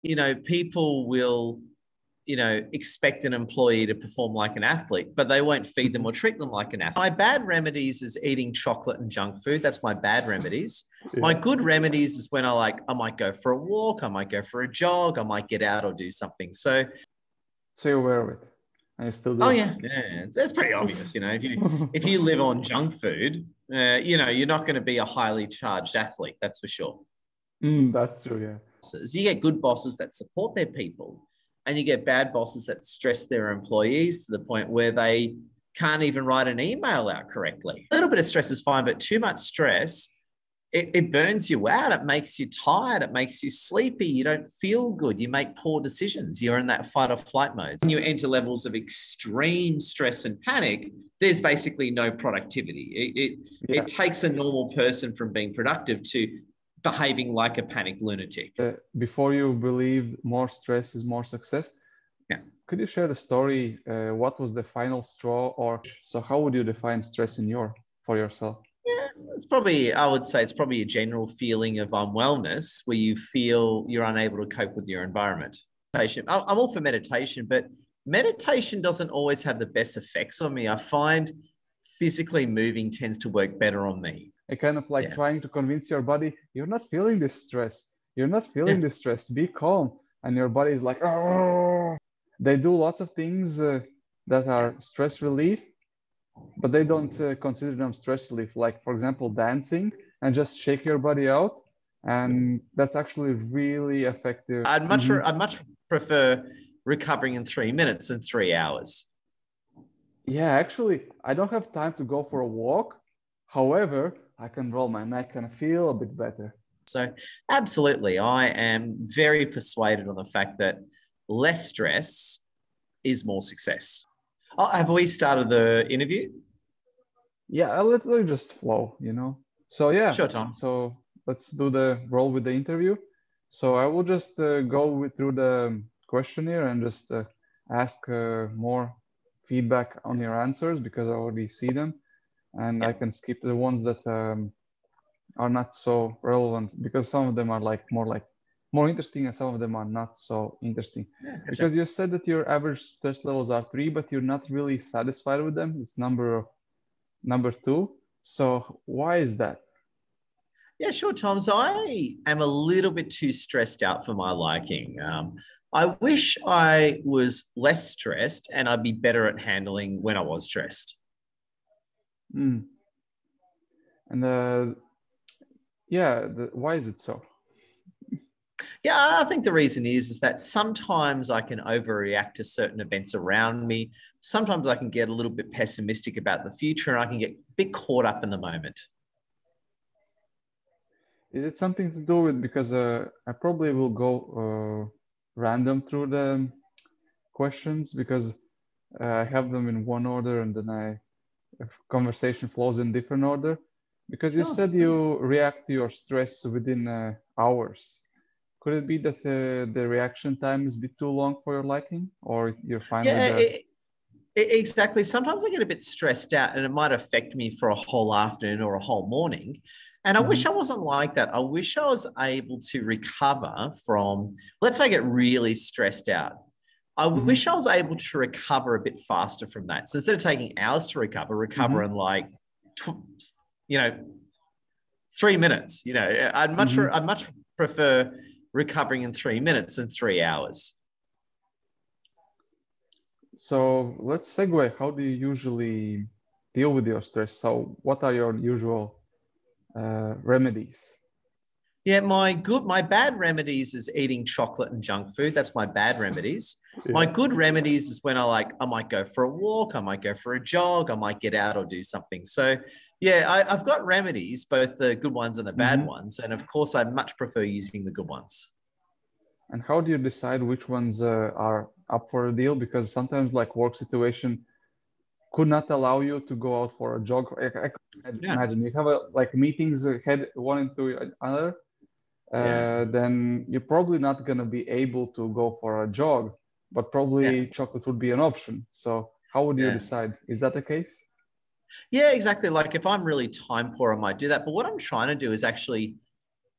people will, expect an employee to perform like an athlete, but they won't feed them or treat them like an athlete. My bad remedies is eating chocolate and junk food. That's my bad remedies. Yeah. My good remedies is when I might go for a walk, I might go for a jog, I might get out or do something. So you're aware of it. I still do. Oh yeah. It's pretty obvious. If you live on junk food, you're not going to be a highly charged athlete. That's for sure. That's true. Yeah. You get good bosses that support their people, and you get bad bosses that stress their employees to the point where they can't even write an email out correctly. A little bit of stress is fine, but too much stress, it burns you out. It makes you tired. It makes you sleepy. You don't feel good. You make poor decisions. You're in that fight or flight mode. When you enter levels of extreme stress and panic, there's basically no productivity. It takes a normal person from being productive to behaving like a panic lunatic. Before you believed more stress is more success. Yeah. Could you share the story? What was the final straw, or so how would you define stress for yourself? Yeah, I would say it's probably a general feeling of unwellness where you feel you're unable to cope with your environment. I'm all for meditation, but meditation doesn't always have the best effects on me. I find physically moving tends to work better on me. It kind of trying to convince your body, you're not feeling this stress. You're not feeling this stress. Be calm. And your body is like, oh. They do lots of things that are stress relief, but they don't consider them stress relief. Like, for example, dancing and just shake your body out. And that's actually really effective. I'd much prefer recovering in 3 minutes than 3 hours. Yeah, actually, I don't have time to go for a walk. However, I can roll my neck and feel a bit better. So absolutely, I am very persuaded on the fact that less stress is more success. Have we started the interview? Yeah, let's just flow, So yeah, sure, Tom. So let's do the roll with the interview. So I will just go through the questionnaire and just ask more feedback on your answers because I already see them. And I can skip the ones that are not so relevant because some of them are more interesting and some of them are not so interesting. Yeah, gotcha. Because you said that your average stress levels are 3, but you're not really satisfied with them. It's number 2. So why is that? Yeah, sure, Tom. So I am a little bit too stressed out for my liking. I wish I was less stressed and I'd be better at handling when I was stressed. And why is it so? Yeah, I think the reason is that sometimes I can overreact to certain events around me. Sometimes I can get a little bit pessimistic about the future and I can get a bit caught up in the moment. Is it something to do with, because I probably will go random through the questions because I have them in one order and then if conversation flows in different order. Because you said you react to your stress within hours. Could it be that the reaction time is a bit too long for your liking, or you're fine with that? Exactly. Sometimes I get a bit stressed out and it might affect me for a whole afternoon or a whole morning. And I wish I wasn't like that. I wish I was able to recover from, let's say I get really stressed out. I wish I was able to recover a bit faster from that. So instead of taking hours to recover in 3 minutes. I'd much prefer recovering in 3 minutes than 3 hours. So let's segue. How do you usually deal with your stress? So what are your usual remedies? Yeah, my bad remedies is eating chocolate and junk food. That's my bad remedies. Yeah. My good remedies is when I might go for a walk, I might go for a jog, I might get out or do something. So yeah, I've got remedies, both the good ones and the bad ones. And of course, I much prefer using the good ones. And how do you decide which ones are up for a deal? Because sometimes work situation could not allow you to go out for a jog. I imagine you have meetings head one into another. Then you're probably not going to be able to go for a jog, but probably chocolate would be an option. So how would you decide? Is that the case? Yeah, exactly. If I'm really time poor, I might do that. But what I'm trying to do is actually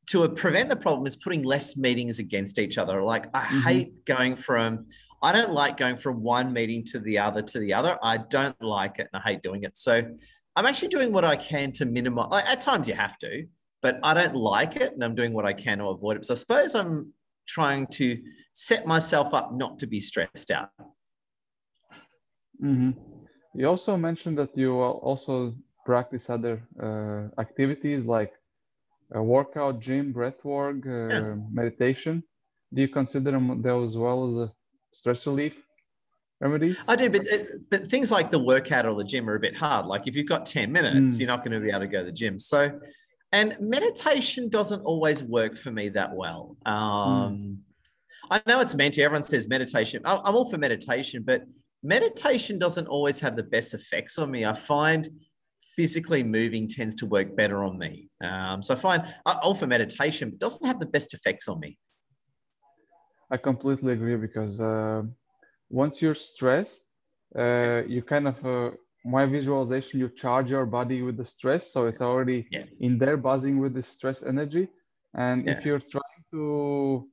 to prevent the problem is putting less meetings against each other. Like I don't like going from one meeting to the other. I don't like it and I hate doing it. So I'm actually doing what I can to minimize. Like, at times you have to, but I don't like it and I'm doing what I can to avoid it. So I suppose I'm trying to set myself up not to be stressed out. Mm-hmm. You also mentioned that you also practice other activities like workout, gym, breathwork, meditation. Do you consider those as well as a stress relief remedies? I do, but things like the workout or the gym are a bit hard. Like if you've got 10 minutes, you're not going to be able to go to the gym. So, and meditation doesn't always work for me that well. I know it's meant to. Everyone says meditation. I'm all for meditation, but meditation doesn't always have the best effects on me. I find physically moving tends to work better on me. So I find all for meditation, but doesn't have the best effects on me. I completely agree because once you're stressed, you kind of, my visualization, you charge your body with the stress. So it's already in there buzzing with the stress energy. And if you're trying to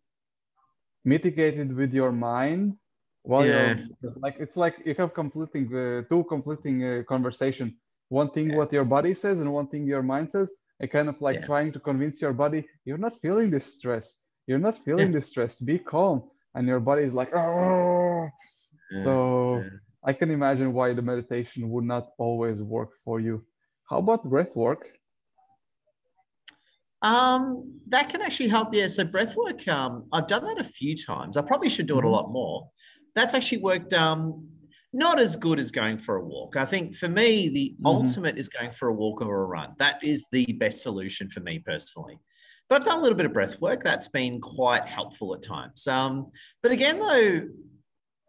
mitigate it with your mind, well, you're like, it's like you have two conflicting conversation. One thing what your body says and one thing your mind says. And kind of like trying to convince your body, you're not feeling this stress. You're not feeling this stress. Be calm. And your body is like, oh. So I can imagine why the meditation would not always work for you. How about breath work? That can actually help. Yeah. So breath work, I've done that a few times. I probably should do it a lot more. That's actually worked not as good as going for a walk. I think for me, the ultimate is going for a walk or a run. That is the best solution for me personally. But I've done a little bit of breath work. That's been quite helpful at times. But again, though,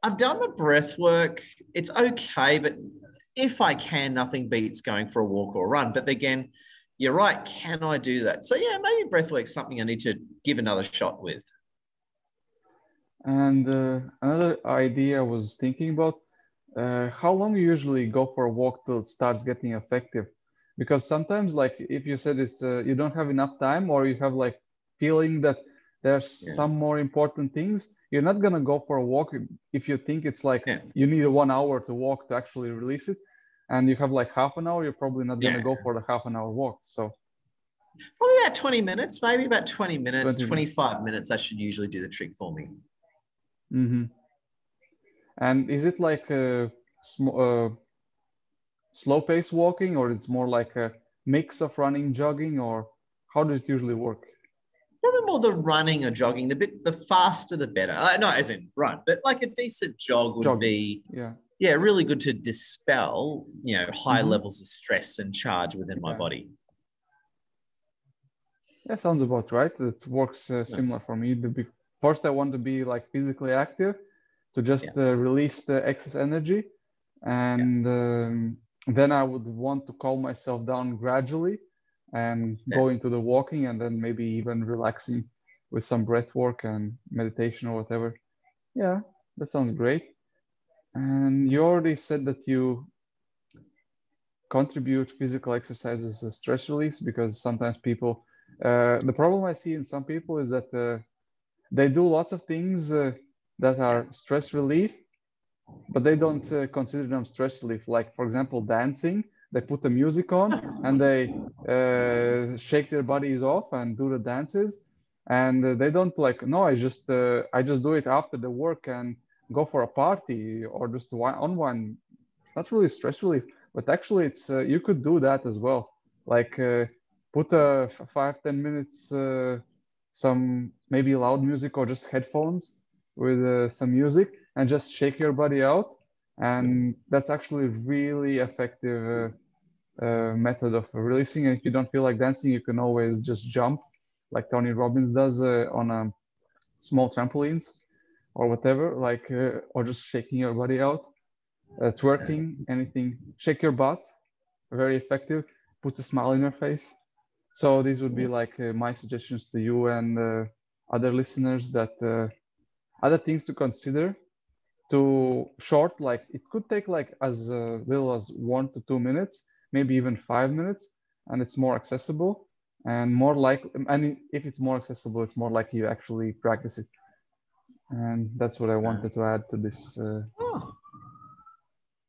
I've done the breath work. It's okay, but if I can, nothing beats going for a walk or a run. But again, you're right. Can I do that? So yeah, maybe breath work's something I need to give another shot with. And another idea I was thinking about, how long you usually go for a walk till it starts getting effective? Because sometimes, like if you said it's you don't have enough time, or you have like feeling that there's some more important things, you're not gonna go for a walk if you think it's like you need 1 hour to walk to actually release it, and you have like half an hour. You're probably not gonna go for the half an hour walk. So probably about 20 minutes, maybe about 20 minutes, 25 minutes. That should usually do the trick for me. And is it like a slow pace walking, or it's more like a mix of running, jogging, or how does it usually work? Probably more the running or jogging. The faster, the better. Not as in run, but like a decent jog would be really good to dispel, high levels of stress and charge within my body. Yeah, sounds about right. It works similar for me. First, I want to be like physically active to just release the excess energy, and then I would want to calm myself down gradually and go into the walking, and then maybe even relaxing with some breath work and meditation or whatever. Yeah, that sounds great. And you already said that you contribute physical exercise as a stress release, because sometimes people, the problem I see in some people is that they do lots of things that are stress relief, but they don't consider them stress relief. Like, for example, dancing. They put the music on and they shake their bodies off and do the dances, and they don't like, no, I just do it after the work and go for a party or just unwind. It's not really stress relief, but actually it's you could do that as well. Like put 5-10 minutes some maybe loud music or just headphones with some music and just shake your body out. And that's actually really effective method of releasing. And if you don't feel like dancing, you can always just jump like Tony Robbins does on small trampolines or whatever, like, or just shaking your body out, twerking, anything. Shake your butt, very effective. Put a smile in your face. So these would be like my suggestions to you and other listeners, that other things to consider. To short, like it could take like as little as 1 to 2 minutes, maybe even 5 minutes, and it's more accessible. and more like, and if it's more accessible, it's more likely you actually practice it. And that's what I wanted to add to this. Oh.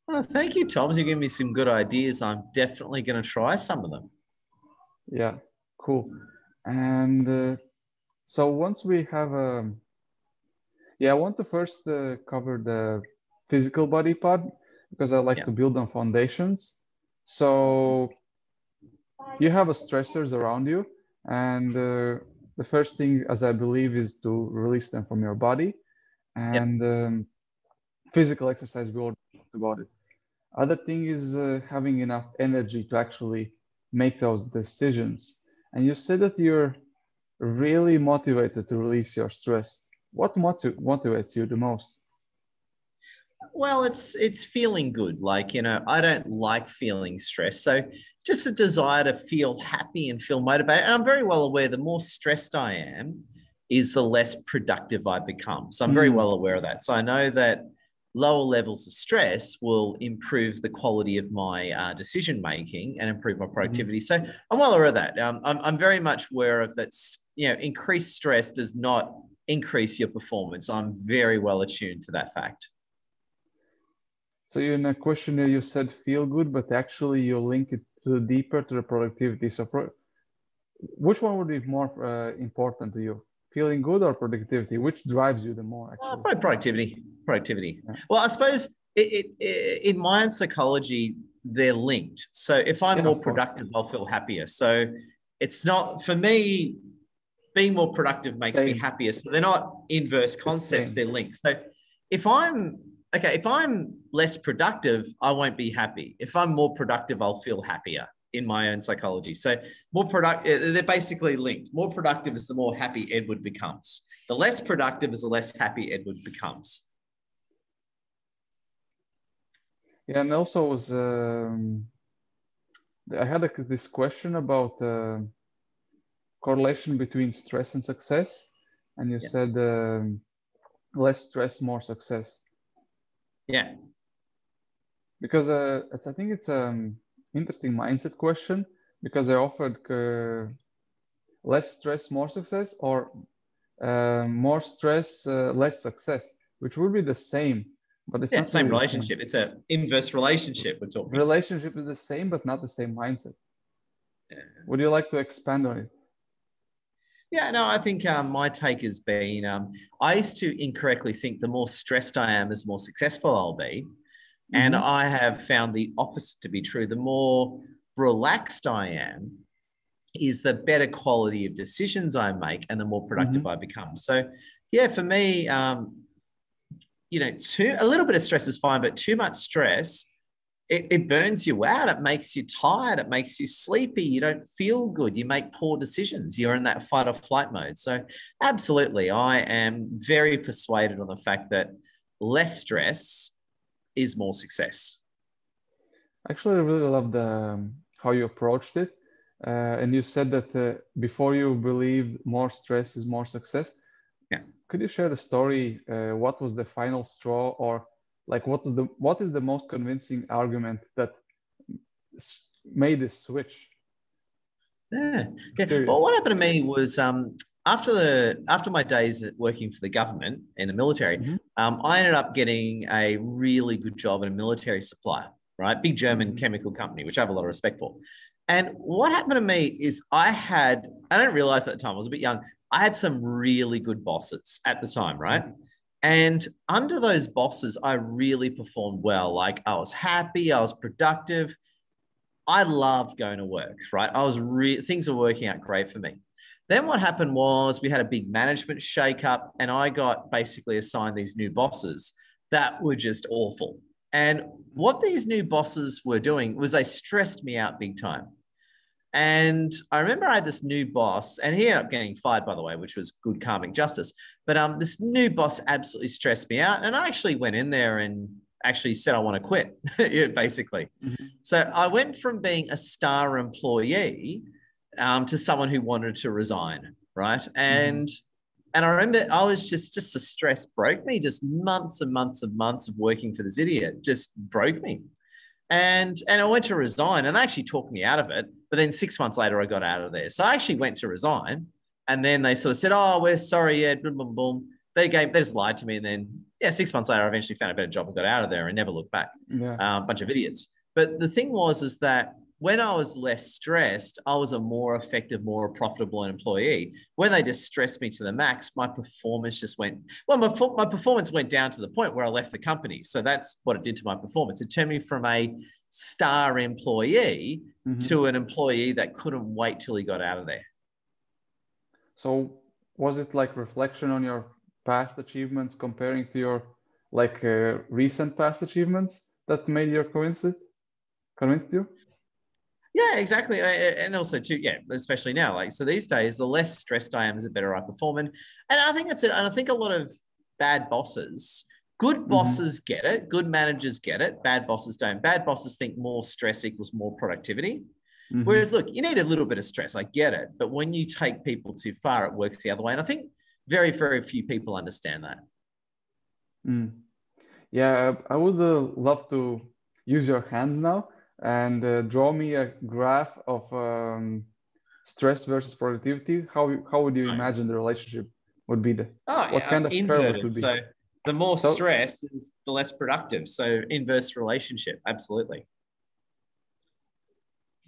Well, thank you, Toms. You're giving me some good ideas. I'm definitely going to try some of them. Yeah, cool. And so once we have yeah, I want to first cover the physical body part because I like to build on foundations. So you have a stressors around you, and the first thing, as I believe, is to release them from your body. And physical exercise, we already talked about it. Other thing is having enough energy to actually make those decisions. And you said that you're really motivated to release your stress. What motivates you the most? Well, it's feeling good. Like, I don't like feeling stressed. So just a desire to feel happy and feel motivated. And I'm very well aware the more stressed I am is the less productive I become. So I'm very well aware of that. So I know that lower levels of stress will improve the quality of my decision making and improve my productivity. So I'm well aware of that. I'm very much aware of that. Increased stress does not increase your performance. I'm very well attuned to that fact. So in a questionnaire, you said feel good, but actually you link it deeper to the productivity. So which one would be more important to you? Feeling good or productivity? Which drives you the more, actually? Probably productivity. Yeah. Well, I suppose in my own psychology, they're linked. So if I'm more productive, I'll feel happier. So it's not, for me, being more productive makes me happier. So they're not inverse concepts, they're linked. So if I'm less productive, I won't be happy. If I'm more productive, I'll feel happier in my own psychology. So more productive, they're basically linked. More productive is the more happy Edward becomes. The less productive is the less happy Edward becomes. Yeah, and also was I had this question about correlation between stress and success, and you said less stress, more success. Yeah. Because I think it's interesting mindset question, because I offered less stress, more success, or more stress, less success, which would be the same, but it's not same really relationship. It's an inverse relationship we're talking. Relationship is the same, but not the same mindset. Yeah. Would you like to expand on it? Yeah, no, I think my take has been, I used to incorrectly think the more stressed I am is the more successful I'll be. And I have found the opposite to be true. The more relaxed I am is the better quality of decisions I make and the more productive I become. So yeah, for me, a little bit of stress is fine, but too much stress, it burns you out. It makes you tired. It makes you sleepy. You don't feel good. You make poor decisions. You're in that fight or flight mode. So absolutely, I am very persuaded on the fact that less stress is more success. Actually, I really love how you approached it. And you said that before you believed more stress is more success. Yeah. Could you share the story? What was the final straw, or like what is the most convincing argument that made this switch? Yeah. Well, what happened to me was after my days working for the government in the military, I ended up getting a really good job at a military supplier, right? Big German chemical company, which I have a lot of respect for. And what happened to me is I didn't realize at the time, I was a bit young, I had some really good bosses at the time, right? And under those bosses, I really performed well. Like I was happy, I was productive. I loved going to work, right? Things were working out great for me. Then what happened was we had a big management shakeup, and I got basically assigned these new bosses that were just awful. And what these new bosses were doing was they stressed me out big time. And I remember I had this new boss, and he ended up getting fired, by the way, which was good karmic justice. But this new boss absolutely stressed me out. And I actually went in there and actually said, I want to quit, basically. So I went from being a star employee to someone who wanted to resign, right? And I remember I was just the stress broke me, just months and months and months of working for this idiot just broke me. And I went to resign, and they actually talked me out of it. But then 6 months later, I got out of there. So I actually went to resign, and then they sort of said, "Oh, we're sorry, yeah, boom, boom, boom." They just lied to me, and then 6 months later, I eventually found a better job and got out of there and never looked back. Yeah. Bunch of idiots. But the thing is that when I was less stressed, I was a more effective, more profitable employee. When they just stressed me to the max, my performance just went, well, my performance went down to the point where I left the company. So that's what it did to my performance. It turned me from a star employee to an employee that couldn't wait till he got out of there. So was it like reflection on your past achievements comparing to your recent past achievements that made you convinced you? Yeah, exactly. And also too, especially now, like, so these days, the less stressed I am, the better I perform. And I think that's it. And I think a lot of bad bosses, good bosses get it. Good managers get it. Bad bosses don't. Bad bosses think more stress equals more productivity. Whereas, look, you need a little bit of stress. I get it. But when you take people too far, it works the other way. And I think very, very few people understand that. Yeah, I would love to use your hands now and draw me a graph of stress versus productivity. How would you imagine the relationship would be? What kind of inverted. curve it would be? So the more stress is the less productive. So inverse relationship, absolutely.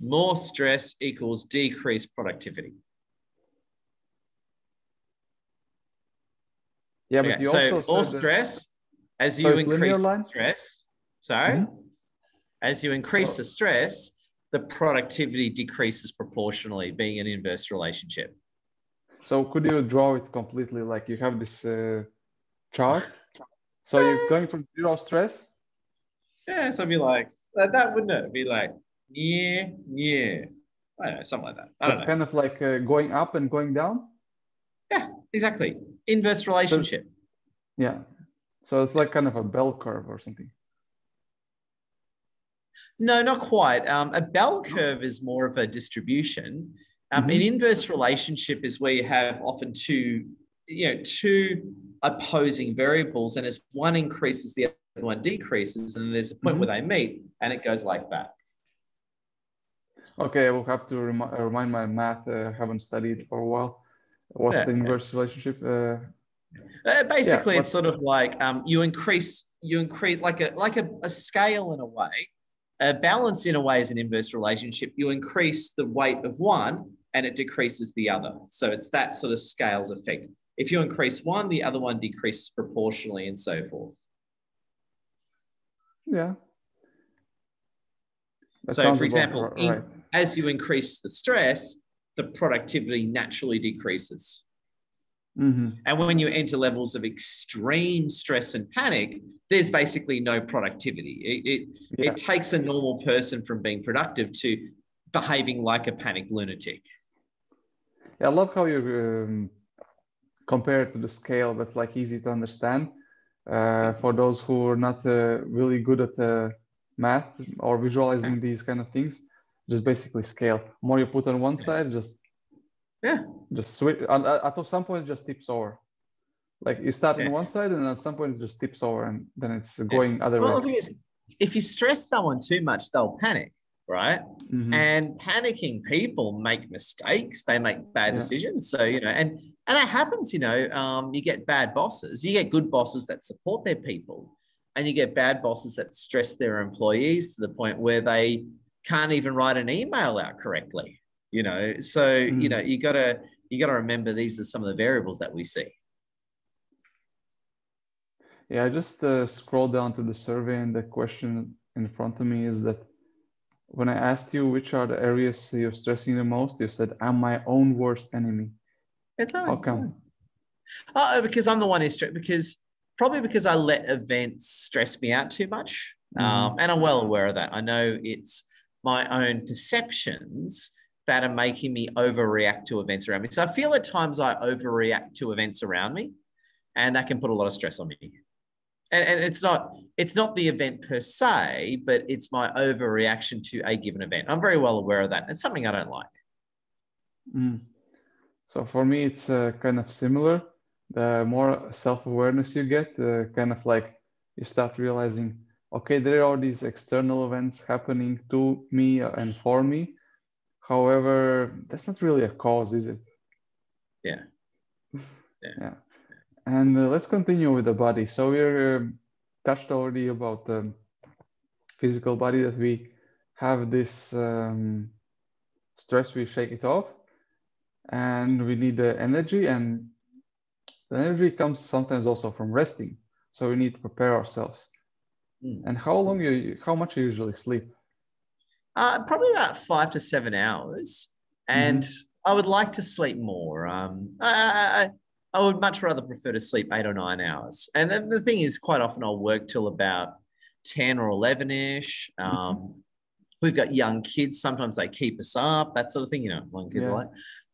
More stress equals decreased productivity. Yeah, but you also more stress as you increase the stress. As you increase the stress, the productivity decreases proportionally, being an inverse relationship. So could you draw it completely? Like you have this chart. So you're going from zero stress? Yeah, so it'd be like that, wouldn't it? It'd be like I don't know, something like that. I don't know. It's kind of like going up and going down? Yeah, exactly. Inverse relationship. Yeah. So it's like kind of a bell curve or something. No, not quite. A bell curve is more of a distribution. An inverse relationship is where you have often two opposing variables, and as one increases, the other one decreases, and there's a point where they meet, and it goes like that. Okay, I will have to remind my math. I haven't studied for a while. What's the inverse relationship? Basically, it's sort of like you increase like a scale in a way. A balance in a way is an inverse relationship. You increase the weight of one and it decreases the other. So it's that sort of scales effect. If you increase one, the other one decreases proportionally and so forth. Yeah. So for example, as you increase the stress, the productivity naturally decreases. And when you enter levels of extreme stress and panic, there's basically no productivity. It takes a normal person from being productive to behaving like a panicked lunatic. Yeah, I love how you compare it to the scale. That's like easy to understand for those who are not really good at math or visualizing these kind of things. Just basically scale. The more you put on one side, just switch. At some point, it just tips over. Like you start on one side, and at some point, it just tips over, and then it's going other way. Well, the thing is, if you stress someone too much, they'll panic, right? And panicking people make mistakes. They make bad decisions. So and that happens. You get bad bosses. You get good bosses that support their people, and you get bad bosses that stress their employees to the point where they can't even write an email out correctly. So you gotta remember these are some of the variables that we see. Yeah, I just scrolled down to the survey, and the question in front of me is that when I asked you which are the areas you're stressing the most, you said, I'm my own worst enemy. How come? Because I'm the one who's stressed, because I let events stress me out too much. And I'm well aware of that. I know it's my own perceptions that are making me overreact to events around me. So I feel at times I overreact to events around me, and that can put a lot of stress on me. And it's not the event per se, but it's my overreaction to a given event. I'm very well aware of that. It's something I don't like. So for me, it's kind of similar. The more self-awareness you get, kind of like you start realizing okay, there are these external events happening to me and for me. However, that's not really a cause, is it? Yeah. Yeah. And let's continue with the body. So we're touched already about the physical body, that we have this stress, we shake it off, and we need the energy, and the energy comes sometimes also from resting. So we need to prepare ourselves. And how much you usually sleep? Probably about 5 to 7 hours. And I would like to sleep more. I would much rather prefer to sleep 8 or 9 hours. And the thing is, quite often I'll work till about 10 or 11-ish. We've got young kids. Sometimes they keep us up, that sort of thing, young kids are like.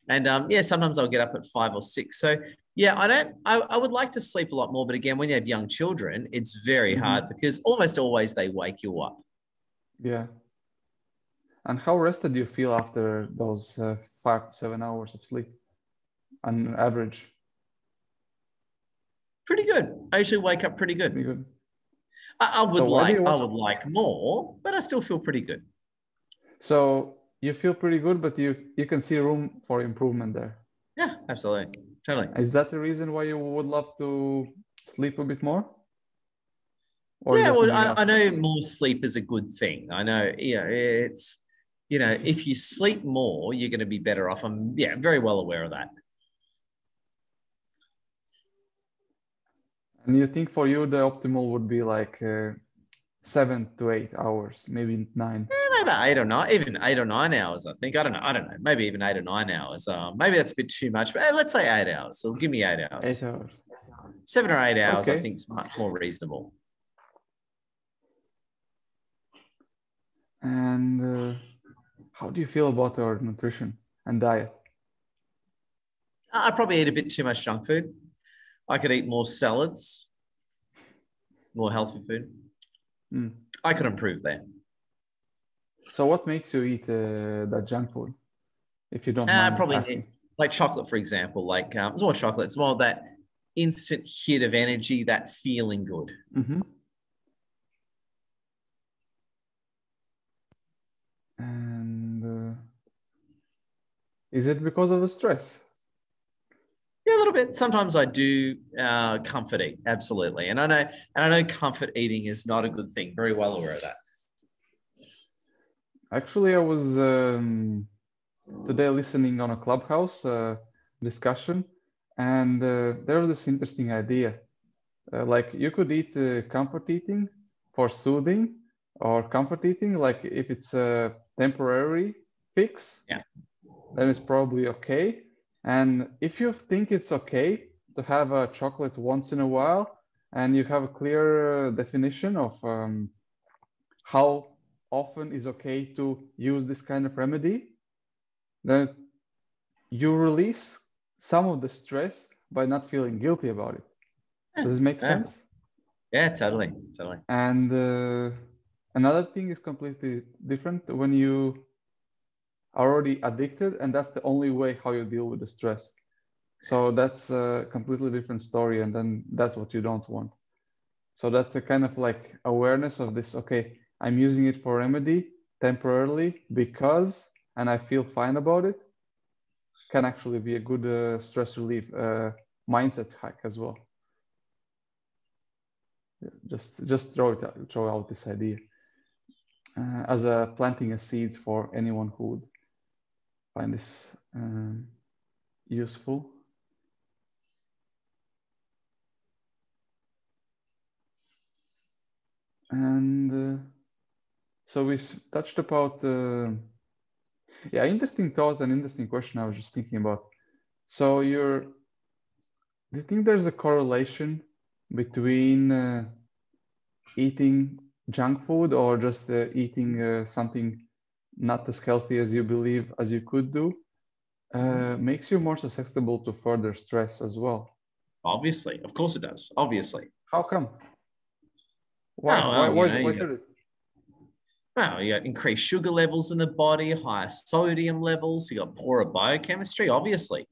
And sometimes I'll get up at 5 or 6. So yeah, I would like to sleep a lot more. But again, when you have young children, it's very hard because almost always they wake you up. Yeah. And how rested do you feel after those 5 to 7 hours of sleep on average? Pretty good. I usually wake up pretty good. Pretty good. I would like more, but I still feel pretty good. So you feel pretty good, but you can see room for improvement there. Yeah, absolutely. Totally. Is that the reason why you would love to sleep a bit more? Or yeah, well, I know more sleep is a good thing. I know, it's, if you sleep more, you're going to be better off. I'm very well aware of that. And you think for you the optimal would be like 7 to 8 hours, maybe 9? Maybe 8 or 9, even 8 or 9 hours, I think. I don't know. Maybe even 8 or 9 hours. Maybe that's a bit too much, but let's say 8 hours. So give me 8 hours. 8 hours. 7 or 8 hours, okay. I think is much more reasonable. And how do you feel about our nutrition and diet? I probably eat a bit too much junk food. I could eat more salads, more healthy food. I could improve that. So what makes you eat that junk food, if you don't mind probably asking? Like chocolate, for example. Like it's more chocolate. It's more that instant hit of energy, that feeling good. And is it because of the stress? Yeah, a little bit. Sometimes I do comfort eat, absolutely. And I know comfort eating is not a good thing. Very well aware of that. Actually, I was today listening on a Clubhouse discussion, and there was this interesting idea. Like you could eat comfort eating for soothing, or comfort eating, like if it's a temporary fix, then it's probably okay. And if you think it's okay to have a chocolate once in a while, and you have a clear definition of how often is okay to use this kind of remedy, then you release some of the stress by not feeling guilty about it. Does it make sense? Yeah, totally. And another thing is completely different when you are already addicted, and that's the only way how you deal with the stress. So that's a completely different story, and then that's what you don't want. So that's a kind of like awareness of this, okay, I'm using it for remedy temporarily because, and I feel fine about it, can actually be a good stress relief mindset hack as well. Just throw out this idea as a planting a seeds for anyone who would find this useful. And so we touched about interesting thought and interesting question I was just thinking about. So do you think there's a correlation between eating junk food or just eating something not as healthy as you believe as you could do makes you more susceptible to further stress as well? Obviously, of course it does. Obviously. How come? Why should it? Well, you got increased sugar levels in the body, higher sodium levels, you got poorer biochemistry, obviously.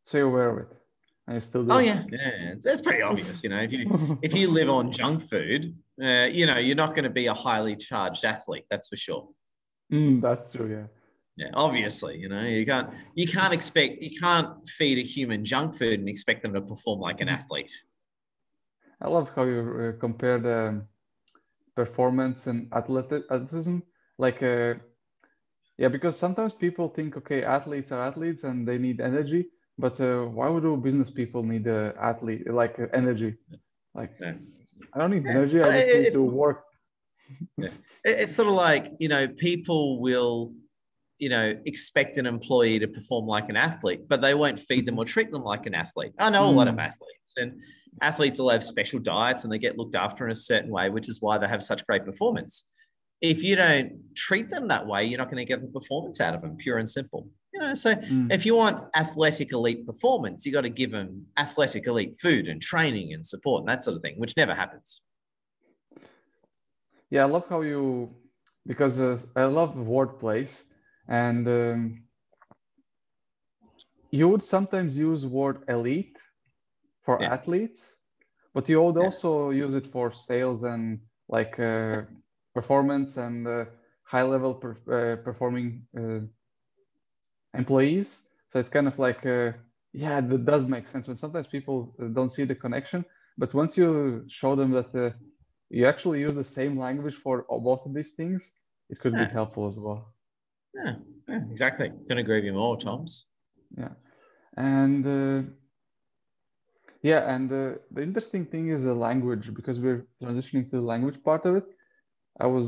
So you're aware of it. and you still do Oh it. yeah, yeah. It's pretty obvious, you know. If you live on junk food, you know, you're not going to be a highly charged athlete. That's for sure. That's true. Yeah. Yeah, obviously, you know, you can't feed a human junk food and expect them to perform like an athlete. I love how you compare the performance and athleticism. Like, yeah, because sometimes people think, okay, athletes are athletes and they need energy, but why would business people need energy? Like, Yeah. I don't need Yeah. energy. I just need to It's work. yeah. It's sort of like, you know, people will, you know, expect an employee to perform like an athlete, but they won't feed them or treat them like an athlete. I know a lot of athletes, and athletes will have special diets and they get looked after in a certain way, which is why they have such great performance. If you don't treat them that way, you're not going to get the performance out of them, pure and simple. You know, so if you want athletic elite performance, you got to give them athletic elite food and training and support and that sort of thing, which never happens. Yeah, I love how because I love wordplays, and you would sometimes use word elite for athletes, but you would also use it for sales and like performance and high level performing employees. So it's kind of like, yeah, that does make sense. When sometimes people don't see the connection, but once you show them that you actually use the same language for both of these things, it could be helpful as well. Yeah, exactly. Couldn't agree with you more, Toms. Yeah, and the interesting thing is the language, because we're transitioning to the language part of it. I was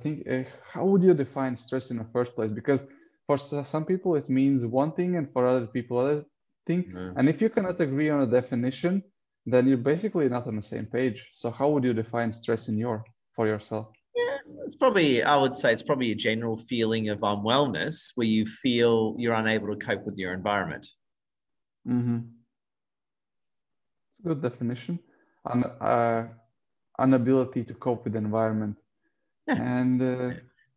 thinking, how would you define stress in the first place? Because for some people it means one thing, and for other people other thing. And if you cannot agree on a definition, then you're basically not on the same page. So how would you define stress for yourself? Yeah, I would say it's probably a general feeling of unwellness where you feel you're unable to cope with your environment. Good definition. Inability to cope with the environment. Yeah. And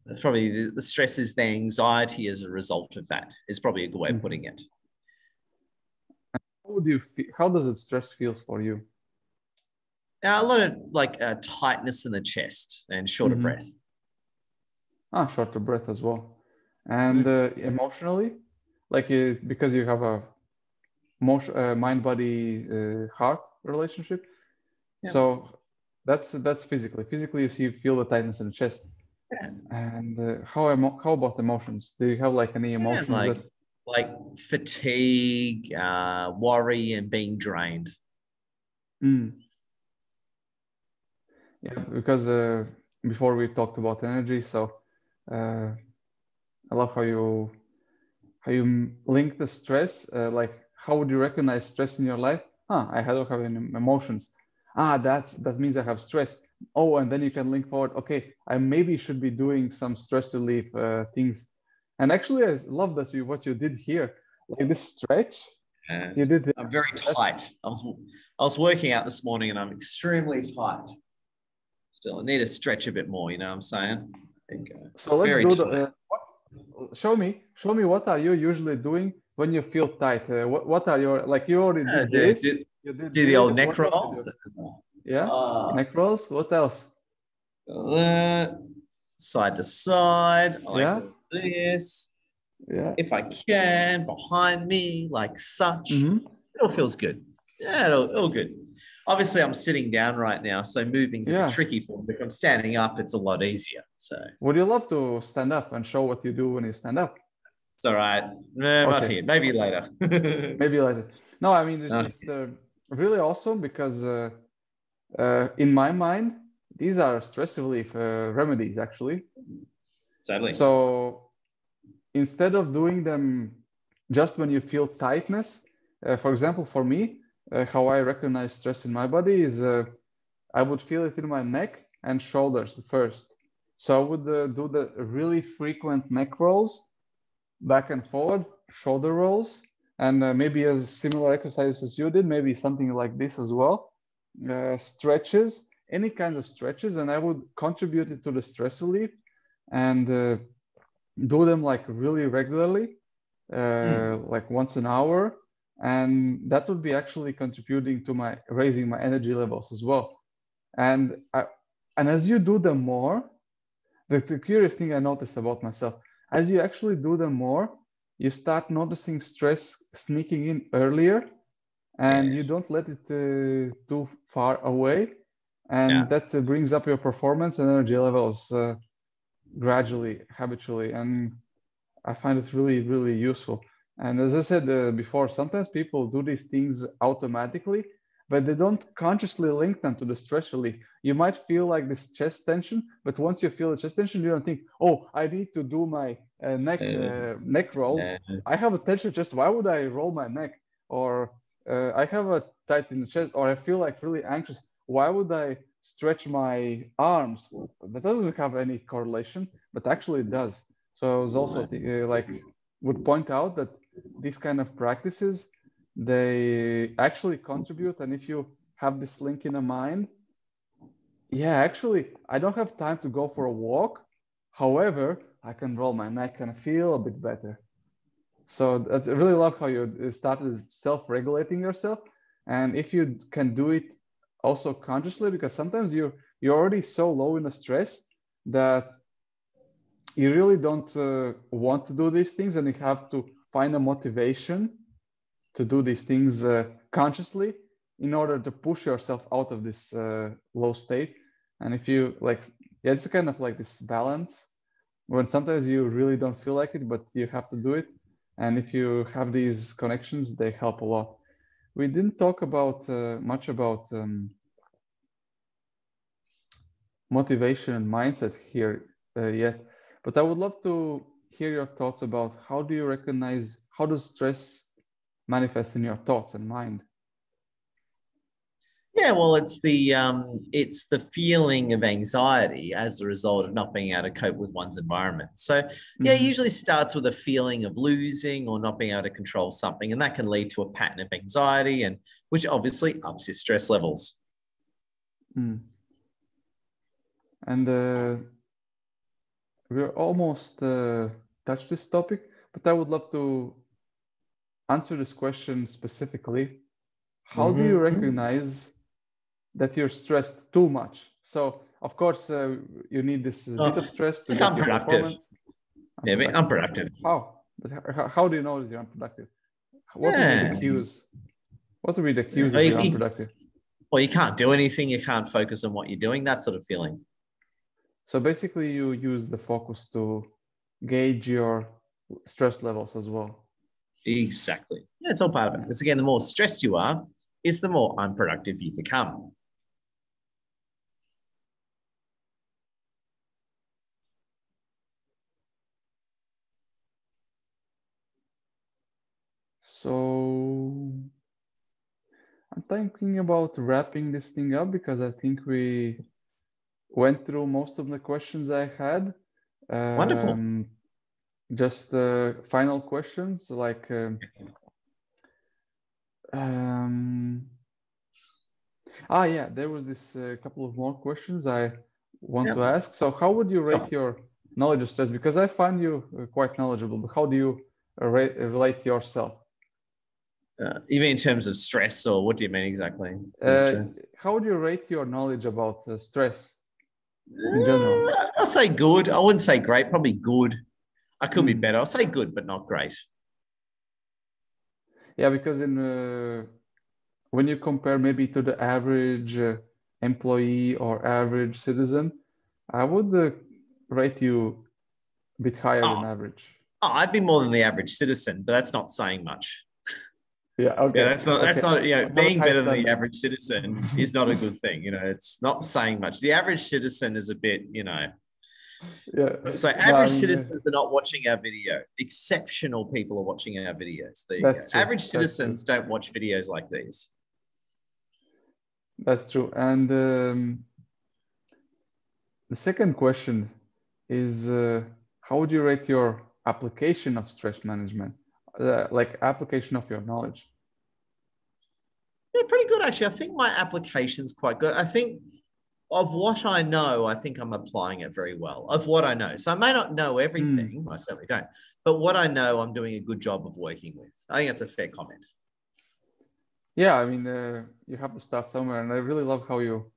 that's probably the stress is the anxiety as a result of that, is probably a good way of putting it. How does it stress feels for you? A lot of like tightness in the chest and shorter breath. Shorter breath as well. And emotionally, like because you have a mind, body, heart relationship. Yeah. So that's physically. Physically, you feel the tightness in the chest. Yeah. And how about emotions? Do you have like any emotions like fatigue, worry, and being drained? Yeah, because before we talked about energy, so I love how you link the stress. Like, how would you recognize stress in your life? I don't have any emotions. That means I have stress. Oh, and then you can link forward. Okay, I maybe should be doing some stress relief things. And actually, I love that what you did here, like this stretch. You did. I'm very tight. I was working out this morning, and I'm extremely tight. Still, I need to stretch a bit more. You know what I'm saying? There you go. So let's do show me what are you usually doing when you feel tight? What are your, like, you already did this. You did do the old neck rolls. Yeah, neck rolls. What else? Side to side. I like this. Yeah. If I can, behind me, like such. It all feels good. Yeah, it all good. Obviously, I'm sitting down right now, so moving's a bit tricky for me. If I'm standing up, it's a lot easier. So, would you love to stand up and show what you do when you stand up? It's all right. Not here. Maybe later. Maybe later. No, I mean, it's just really awesome because in my mind, these are stress relief remedies, actually. Sadly. So instead of doing them just when you feel tightness, for example, for me, how I recognize stress in my body is I would feel it in my neck and shoulders first. So I would do the really frequent neck rolls, back and forward, shoulder rolls, and maybe as similar exercises as you did, maybe something like this as well. Stretches, any kind of stretches, and I would contribute it to the stress relief and do them like really regularly, like once an hour. and that would be actually contributing to my raising my energy levels as well. And as you do them more, the curious thing I noticed about myself, as you actually do them more, you start noticing stress sneaking in earlier, and you don't let it too far away, and that brings up your performance and energy levels gradually, habitually, and I find it really, really useful. And as I said before, sometimes people do these things automatically, but they don't consciously link them to the stress relief. You might feel like this chest tension, but once you feel the chest tension, you don't think, oh, I need to do my neck rolls. I have a tension chest. Why would I roll my neck? Or I have a tight in the chest, or I feel like really anxious. Why would I stretch my arms? That doesn't have any correlation, but actually it does. So I was also would point out that these kind of practices, they actually contribute. And if you have this link in the mind, yeah, actually, I don't have time to go for a walk. However, I can roll my neck and feel a bit better. So I really love how you started self-regulating yourself. And if you can do it also consciously, because sometimes you're already so low in the stress that you really don't want to do these things, and you have to find a motivation to do these things consciously in order to push yourself out of this low state. And if you it's kind of like this balance when sometimes you really don't feel like it, but you have to do it. And if you have these connections, they help a lot. We didn't talk about much about motivation and mindset here yet, but I would love to hear your thoughts about how do you recognize, how does stress manifest in your thoughts and mind? Yeah, well, it's the feeling of anxiety as a result of not being able to cope with one's environment. So yeah, it usually starts with a feeling of losing or not being able to control something, and that can lead to a pattern of anxiety, and which obviously ups your stress levels. And we're almost touched this topic, but I would love to answer this question specifically. How do you recognize that you're stressed too much? So of course you need this bit of stress to get your performance. Yeah, unproductive. How? But how do you know that you're unproductive? What would be the cues? What would be the cues that you're unproductive? Well, you can't do anything. You can't focus on what you're doing. That sort of feeling. So basically, you use the focus to gauge your stress levels as well. Exactly. Yeah, it's all part of it. Because again, the more stressed you are, is the more unproductive you become. So I'm thinking about wrapping this thing up because I think we went through most of the questions I had. Wonderful. Just final questions like yeah, there was this couple of more questions I want to ask. So how would you rate your knowledge of stress? Because I find you quite knowledgeable, but how do you relate yourself? Even in terms of stress, or what do you mean exactly? How would you rate your knowledge about stress in general? I'll say good. I wouldn't say great, probably good. I could be better. I'll say good, but not great. Yeah, because when you compare maybe to the average employee or average citizen, I would rate you a bit higher than average. I'd be more than the average citizen, but that's not saying much. Yeah, okay. Yeah, that's not, being better than the average citizen is not a good thing. It's not saying much. The average citizen is a bit, Yeah. So average citizens are not watching our video. Exceptional people are watching our videos. There you go. Average citizens don't watch videos like these. That's true. And the second question is, how would you rate your application of stress management? Like application of your knowledge? Yeah, pretty good, actually. I think my application's quite good. I think of what I know, I think I'm applying it very well, of what I know. So I may not know everything, I certainly don't, but what I know, I'm doing a good job of working with. I think that's a fair comment. Yeah, I mean, you have to start somewhere, and I really love how you.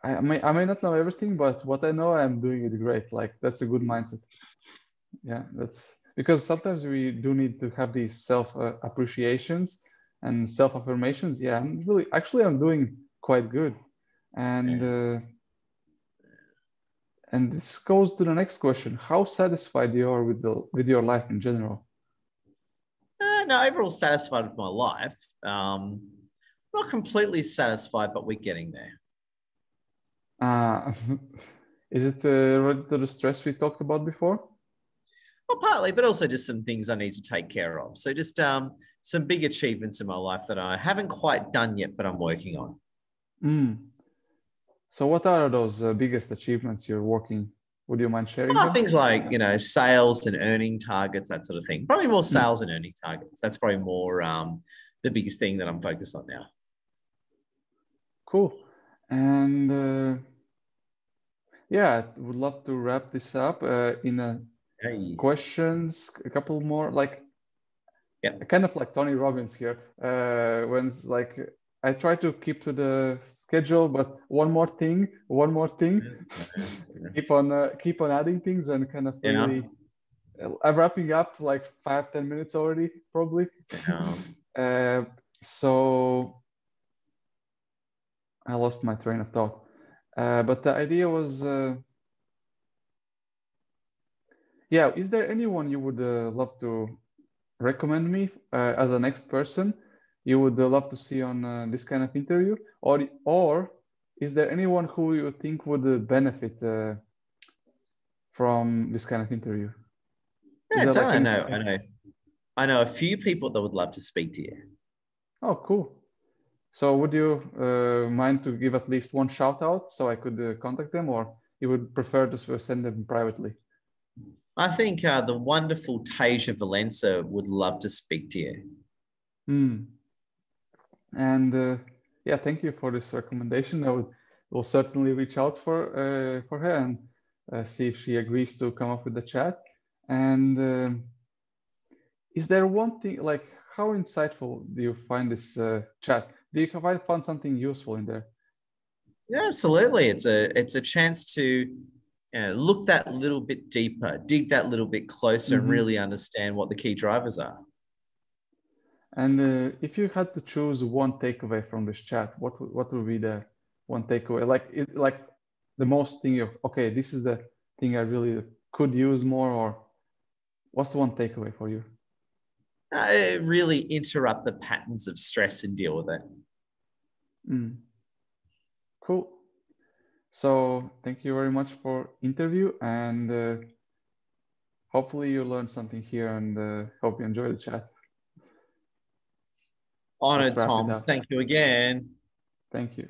I may not know everything, but what I know, I'm doing it great. Like that's a good mindset. Yeah, that's because sometimes we do need to have these self appreciations and self affirmations. Yeah, I'm really actually I'm doing quite good, and Yeah. and this goes to the next question: how satisfied you are with your life in general? No, overall satisfied with my life. Not completely satisfied, but we're getting there. Uh, is it related to the stress we talked about before? Well, partly, but also just some things I need to take care of. So just some big achievements in my life that I haven't quite done yet, but I'm working on. Mm. So what are those biggest achievements you're working? Would you mind sharing them? Things like, sales and earning targets, that sort of thing. Probably more Mm. sales and earning targets. That's probably more the biggest thing that I'm focused on now. Cool. And yeah, I would love to wrap this up in Hey. questions, a couple more, like Yeah. kind of like Tony Robbins here. When it's like I try to keep to the schedule, but one more thing, keep on adding things and kind of Yeah. really. I'm wrapping up like 5-10 minutes already, probably. Yeah. uh, so I lost my train of thought. But the idea was, yeah, is there anyone you would love to recommend me as a next person you would love to see on this kind of interview? Or is there anyone who you think would benefit from this kind of interview? Is Yeah, there like totally. I any know. I specific? know. I know a few people that would love to speak to you. Oh, cool. So would you mind to give at least one shout out so I could contact them, or you would prefer to send them privately? I think the wonderful Tasia Valenza would love to speak to you. Hmm. And yeah, thank you for this recommendation. Will certainly reach out for her and see if she agrees to come up with the chat. And is there one thing, like how insightful do you find this chat? Do you find something useful in there? Yeah, absolutely. It's a chance to look that little bit deeper, dig that little bit closer, and Mm-hmm. really understand what the key drivers are. And if you had to choose one takeaway from this chat, what would be the one takeaway? Like the most thing of okay, this is the thing I really could use more, or what's the one takeaway for you? Really interrupt the patterns of stress and deal with it. Mm, cool. So thank you very much for interview, and hopefully you learned something here, and hope you enjoy the chat. Let's Honored, wrap it Toms. up. Thank you again. Thank you.